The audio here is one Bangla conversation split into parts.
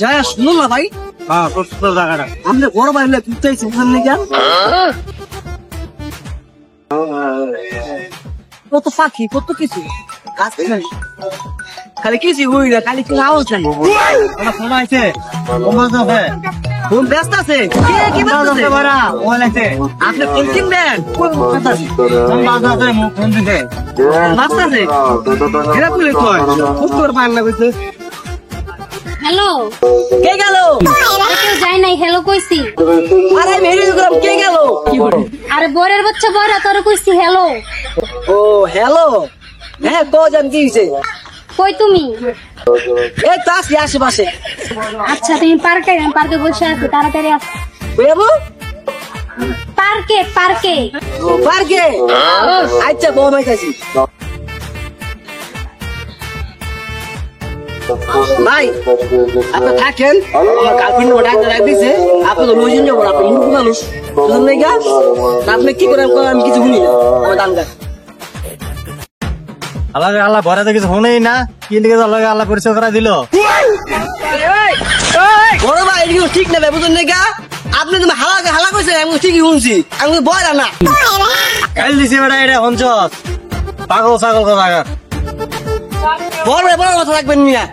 যাই শুনুন না ভাই। হ্যাঁ প্রস্তুত জায়গাটা আপনি বড় ভাই চাইছেন সামনে কেন কত পাখি কত কিছু গাছ খালি কিছু হই না খালি কি আওয়াজ নাই ফোন আছে ফোন ব্যস্ত আছে কি ব্যস্ত আছে বড়া ফোন আছে আপনি ফোন কিনবেন কোন আছে মুখ ফোন দিতে ব্যস্ত আছে এরা বলে কই উত্তর পান না কইছে হ্যালো কে গেল কেউ যায় নাই হ্যালো কইছি আরে মেরি গ্রাম কে গেল আরে বরের বাচ্চা বড় তোর কইছি হ্যালো ও হ্যালো হ্যাঁ কজন কি হইছে কই তুমি এই তো আসি আশেপাশে আচ্ছা তুমি পার্কে বসে আছো তাড়াতাড়ি আস বেবু পার্কে পার্কে আচ্ছা বউ মাইতাছি ভাই আপনি থাকেন আমার গার্লফ্রেন্ড ডাক্তার ডাক দিছে আপনি তো লইছেন যাবো আপনি মূর্খ মানুষ বুঝলেন না গা আপনি কি করেন আমি কিছু শুনি না আমার দাম গাছ আল্লাহ আল্লাহ ভরে তো কিছু শুনেই না কি লিখে আল্লাহ পরিচয় করা দিল বড় ভাই এগুলো ঠিক না বুঝলেন না গা আপনি তুমি হালা কইছেন আমি ঠিকই শুনছি আমি বয় না কাল দিছি বেটা এটা হঞ্চ পাগল ছাগল কথা বড় কথা রাখবেন মিয়া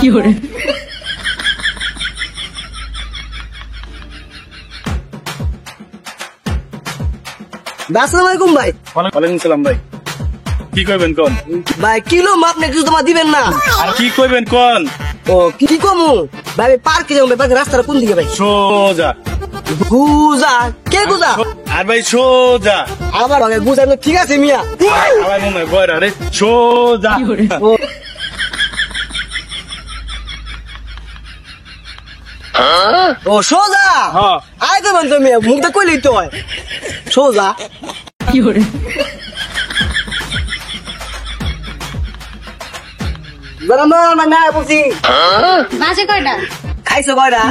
কি করে আসসালামু আলাইকুম ভাই ওয়ালাইকুম সালাম ভাই কি কইবেন কোন ভাই কিলো মাপ না কিছু তোমার দিবেন না আর কি কইবেন কোন ও কি কমু ভাই পার্কে যাবো পার্কে রাস্তাটা কোন দিকে ভাই সোজা গুজা কে গুজা আর ভাই সোজা আমার আগে গুজা ঠিক আছে মিয়া আমার মনে হয় বয়রা রে সোজা ও সোজা হ্যাঁ আয় তো বলতো মিয়া মুখটা কইলেই তো হয় সোজা কি করে বরাবর না বুঝি বাজে কয়টা খাইছো কয়টা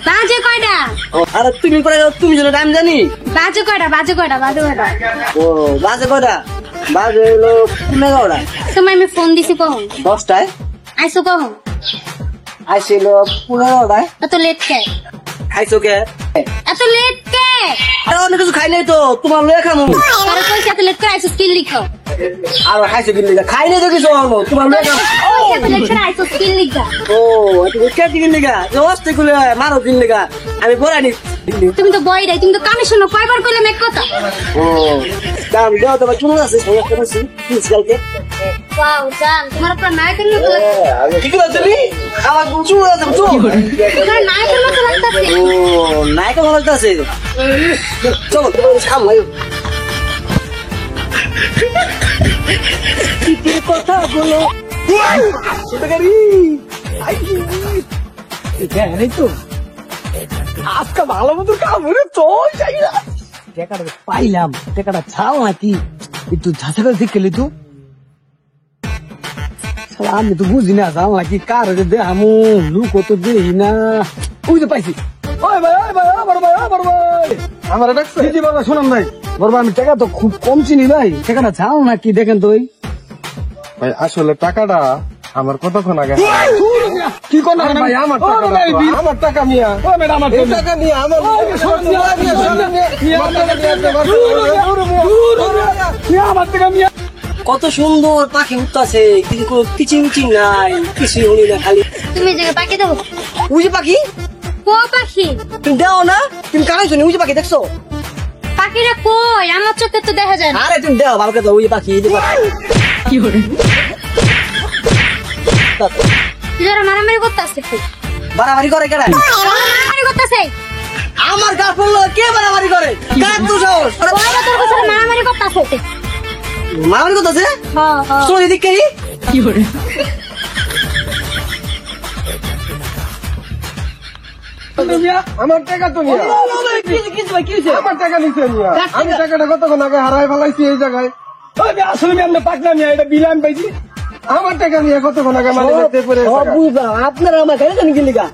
বাজে কয়টা আর তুমি করে তুমি যেন টাইম জানি বাজে কয়টা ও বাজে কয়টা বাজে হলো 11টা তোমায় আমি ফোন দিছি কখন 10টায় আইসো কখন আইছিল 15টায় এত লেট কে খাইছো কে এত লেট কে আর অনেক কিছু খাই নাই তো তোমার লয়ে খামু আরে কইছি এত লেট করে আইসো স্কিল লিখো আর খাইছো কি লিগা খাই নাই তো কিছু হলো তোমার লয়ে খামু কইছি এত লেট করে আইসো স্কিল লিখা ও তুমি কে দিন লিগা জোস্তে কুলে মারো দিন লিগা আমি পড়া নি তুমি তো বই নাই তুমি তো কানে শোনো কয়বার কইলে মেক কথা ও দাম দাও তো চুল আছে সমস্যা আছে প্রিন্সিপালকে ওয়াও জান তোমার উপর নায়কের মতো কি করে তুমি আমার চুল আছে চুল তোমার নায়কের মতো লাগতাছে ও নায়ক ভালো আছে চলো তুমি খাম ভাই কি কথা বলো সুতগারি এই তো আজকে ভালো মতো কাম হলে চল যাই না টাকাটা পাইলাম টাকাটা ছাও নাকি একটু ঝাঁসা করে শিখলি তো আমি তো বুঝি না যাও নাকি কার দে আমু লুক তো দেই না ওই তো পাইছি ওই ভাই আমার ভাই আমার ডাকছে জি বাবা শুনুন ভাই বড় আমি টাকা তো খুব কম চিনি ভাই টাকাটা ছাও নাকি দেখেন তো ভাই আসলে টাকাটা আমার কতক্ষণ আগে কি কোন ভাই আমার টাকা মিয়া আমার টাকা নিয়ে আমার কত সুন্দর পাখি উঠতেছে কিন্তু কিচিং চিং নাই কিছু হলি না খালি তুমি যে পাখি দেবো উজি পাখি কো পাখি তুমি দাও না তুমি কানাইছো নি উজি পাখি দেখছো পাখিরা কই আমার চোখে তো দেখা যায় না আরে তুমি দাও ভালো কথা উজি পাখি উজি পাখি কি করে যারা মারামারি করতেছে বাড়াবাড়ি করে কেন মারামারি করতেছে আমার গার্লফ্রেন্ড কে বাড়াবাড়ি করে কার তো সাহস ওরা তোর কাছে মারামারি করতেছে মারামারি করতেছে হ্যাঁ হ্যাঁ শোন এদিকে কি করে আমার টাকা তো নিয়া আমার টাকা নিচ্ছে নিয়া আমি টাকাটা কতক্ষণ আগে হারাই ফেলাইছি এই জায়গায় আসলে আমি আপনার পাকনা নিয়ে এটা বিল আমি পাইছি আমার টাকা নিয়ে কতক্ষণ আগে মানে দেখতে পরে বুঝলাম আপনারা আমার গাড়ি জানি গেলি গা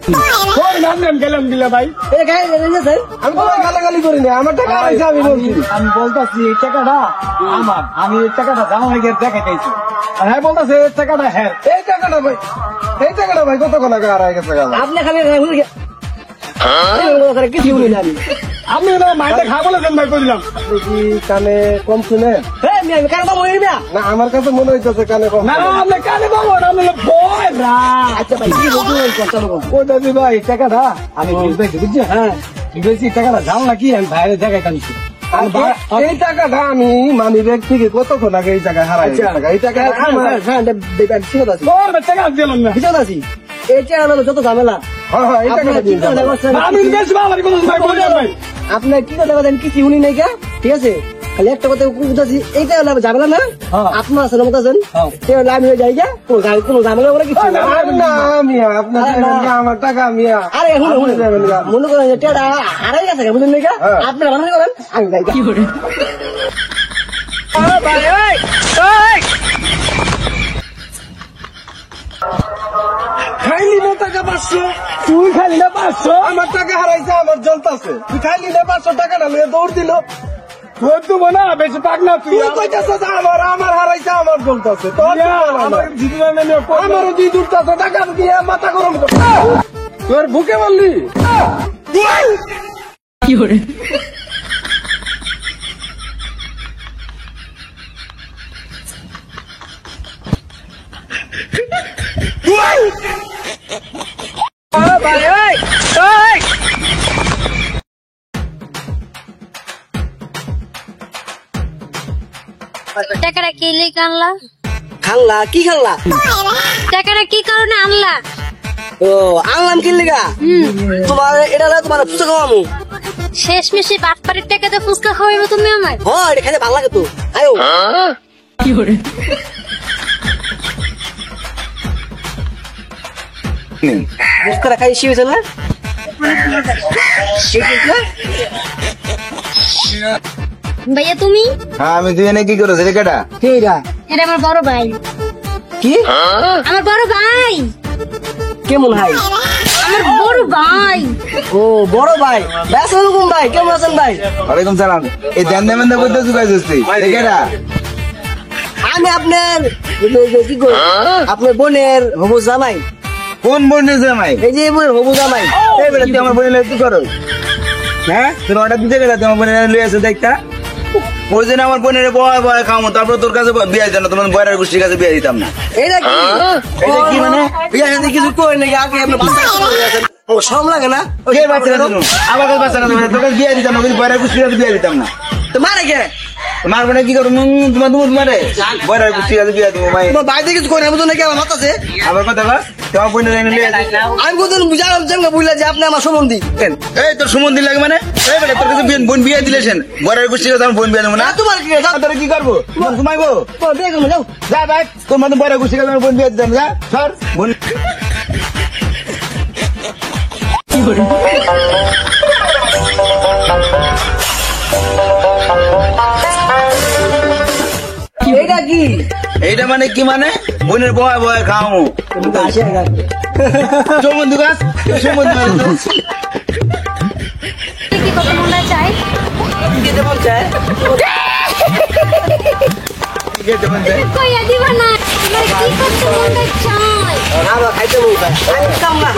কোন নাম নাম গেলাম দিলা ভাই এই গাড়ি জানি আমি কোনো গালাগালি করি না আমার টাকা আছে আমি বলছি আমি বলতাছি এই টাকাটা আমার আমি এই টাকাটা জামাই গিয়ে দেখাইছি আর হ্যাঁ বলতেছে এই টাকাটা হ্যাঁ এই টাকাটা ভাই কতক্ষণ আগে হারাই গেছে গেল আপনি খালি ভুলে গে কিছু শুনি না আমি আপনি না মাইটা খা বলেছেন ভাই কইলাম কি কানে কম শুনে আমি কারণ তো মনে না না আমার কাছে মনে হইতেছে কানে কম না আপনি কানে বাবু না আমি ভয় না আচ্ছা ভাই কি বলছেন চলো ওই দাদি ভাই টাকাটা আমি বুঝতেছি বুঝছি হ্যাঁ বুঝেছি টাকাটা জান নাকি আমি ভাইয়ের জায়গায় টানছি এই টাকাটা আমি মানি ব্যাগ থেকে কতক্ষণ আগে এই টাকা হারাই এই টাকা হ্যাঁ ঠিক আছে টাকা দিলাম না ঠিক আছে এই টাকা যত ঝামেলা হ্যাঁ এই টাকাটা দিয়ে আমি বেশি ভালো লাগে ভাই ভাই আপনার কি কথা বলেন কি উনি নাই কা ঠিক আছে খালি একটা কথা বুঝাচ্ছি এইটা হলো ঝামেলা না আপনার আছে মত আছেন আমি হয়ে যাই গা কোনো ঝামেলা করে কিছু না না আমি আপনার আমার টাকা আমি আরে মনে করেন যে টাকা হারাই গেছে বুঝলেন নাই কা আপনারা মনে করেন আমি যাই কি করে খাইলি না টাকা 500 তুই খাইলি না 500 আমার টাকা হারাইছে আমার জ্বলতাছে তুই খাইলি না 500 টাকাটা নিয়ে দৌড় দিল তোর তো মনে বেশি পাক না তুই কইতাছিস আমার হারাইছে আমার জ্বলতাছে তোর আমার জিদুরা নেমে আমার জিদুরটাছে টাকা দিয়ে মাথা গরম কর তোর বুকে বললি কি করে টাকাটা কি লিখে আনলা খাল্লা কি খাল্লা টাকাটা কি কারণে আনলা ও আনলাম কি লিগা তোমার এটা তোমার পুস্তক খাওয়ামু শেষ মেশে বাটপাড়ির টাকাতে ফুচকা খাওয়াইবো তুমি আমার হ্যাঁ এটা খাইতে ভালো লাগে তো আয়ো কি করে পুস্তকটা খাই শিবেছে না ভাইয়া তুমি হ্যাঁ আমি তুই এনে কি করেছি রে কেটা কে এটা এটা আমার বড় ভাই কি আমার বড় ভাই কেমন ভাই আমার বড় ভাই ও বড় ভাই আসসালামু ভাই কেমন আছেন ভাই ওয়ালাইকুম সালাম এই ধ্যান দেবেন না বলতে চুকাইছিস তুই রে কেটা আমি আপনার কি করি আপনার বোনের হবু জামাই কোন বোনের জামাই এই যে বোনের হবু জামাই এই বেটা তুই আমার বোনের কি করো হ্যাঁ তোর অর্ডার দিতে গেলে তোমার বোনের লুই আছে দেখতা ওই জন্য আমার বোনের বয় বয় খামো তারপর তোর কাছে বিয়ে দিতাম না তোমার বয়ের গোষ্ঠীর কাছে বিয়ে দিতাম না এটা কি এটা কি মানে বিয়ে সাথে কিছু কই নাকি আগে আপনি বাচ্চা করে আছেন ও শরম লাগে না কে বাচ্চা না তুমি আমার কাছে বাচ্চা না তোর কাছে বিয়ে দিতাম না বয়ের গোষ্ঠীর কাছে বিয়ে দিতাম না তো মারে কে তোমার বোনে কি করো তোমার তুমি মারে বয়ের গোষ্ঠীর কাছে বিয়ে দিব ভাই তোমার বাইরে কিছু কই না বুঝুন নাকি আমার মাথাতে আবার কথা বল তোমার বোনের এনে লুই আছে আমি কোনদিন বুঝালাম যে বুঝলা যে আপনি আমার সম্বন্ধী এই তোর সুমন দিন লাগে মানে এই বেটা তোর কাছে বোন বিয়ে দিলেছেন বরের গোষ্ঠীর কাছে আমার বোন বিয়ে দেবো না তোমার কি তোরা কি করবো ঘুমাইবো তোমার বিয়ে করবো যাও যা ভাই তোর মতো বরের গোষ্ঠীর কাছে আমার বোন বিয়ে দিতাম যা সর বোন এটা কি এইটা মানে কি মানে বোনের বয় বয় খাও আসে চৌমন্দু গাছ চৌমন্দু কি কত মনে চাই দিতে মন চায় কইয়া দিবা না আমার কি করতে মনে চাই আমার খাইতে মন চায় আমি কাম না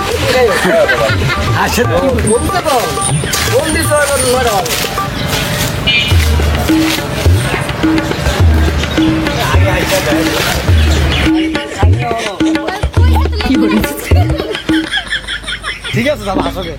আসে বলতে তো বন্দি তো নড়া ঠিক আছে দাদা আসবে